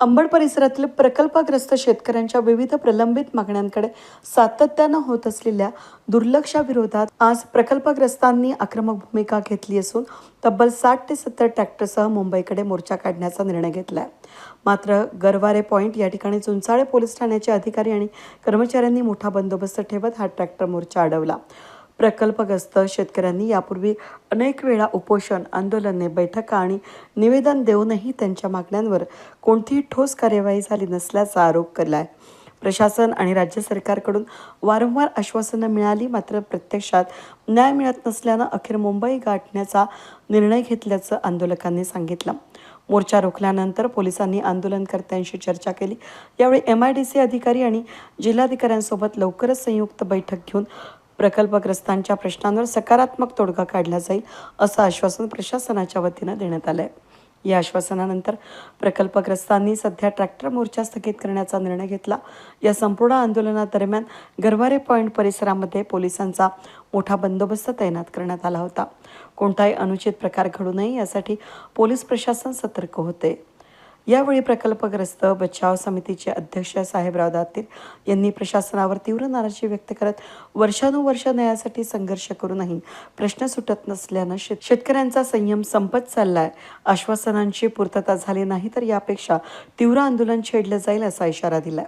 अंबड परिसरातील प्रकल्पग्रस्त शेतकऱ्यांच्या विविध प्रलंबित मागण्यांकडे सातत्यानं होत असलेल्या दुर्लक्षाविरोधात आज प्रकल्पग्रस्तांनी आक्रमक भूमिका घेतली असून तब्बल 60 ते 70 ट्रॅक्टरसह मुंबईकडे मोर्चा काढण्याचा निर्णय घेतलाय. मात्र गरवारे पॉइंट या ठिकाणी चुंचाळे पोलीस ठाण्याचे अधिकारी आणि कर्मचाऱ्यांनी मोठा बंदोबस्त ठेवत हा ट्रॅक्टर मोर्चा अडवला. प्रकल्पग्रस्त शेतकऱ्यांनी यापूर्वी अनेक वेळा उपोषण, आंदोलने, बैठका आणि निवेदन देऊनही त्यांच्या मागण्यांवर कोणतीही ठोस कार्यवाही झाली नसल्याचा आरोप केलाय. प्रशासन आणि राज्य सरकारकडून वारंवार आश्वासनं मिळाली, मात्र प्रत्यक्षात न्याय मिळत नसल्यानं अखेर मुंबई गाठण्याचा निर्णय घेतल्याचं आंदोलकांनी सांगितलं. मोर्चा रोखल्यानंतर पोलिसांनी आंदोलनकर्त्यांशी चर्चा केली. यावेळी MIDC अधिकारी आणि जिल्हाधिकाऱ्यांसोबत लवकरच संयुक्त बैठक घेऊन प्रकल्पग्रस्तांच्या प्रश्नांवर सकारात्मक तोडगा काढला जाईल असं आश्वासन प्रशासनाच्या वतीनं देण्यात आलंय. या आश्वासनानंतर प्रकल्पग्रस्तांनी सध्या ट्रॅक्टर मोर्चा स्थगित करण्याचा निर्णय घेतला. या संपूर्ण आंदोलनादरम्यान गरवारे पॉइंट परिसरामध्ये पोलिसांचा मोठा बंदोबस्त तैनात करण्यात आला होता. कोणताही अनुचित प्रकार घडू नये यासाठी पोलीस प्रशासन सतर्क होते. यावेळी प्रकल्पग्रस्त बचाव समितीचे अध्यक्ष साहेबराव दातीर यांनी प्रशासनावर तीव्र नाराजी व्यक्त करत वर्षानुवर्ष न्यायासाठी संघर्ष करूनही प्रश्न सुटत नसल्यानं शेतकऱ्यांचा संयम संपत चाललाय. आश्वासनांची पूर्तता झाली नाही तर यापेक्षा तीव्र आंदोलन छेडलं जाईल असा इशारा दिलाय.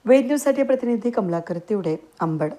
वेद न्यूजसाठी प्रतिनिधी कमलाकर तिवडे, अंबड.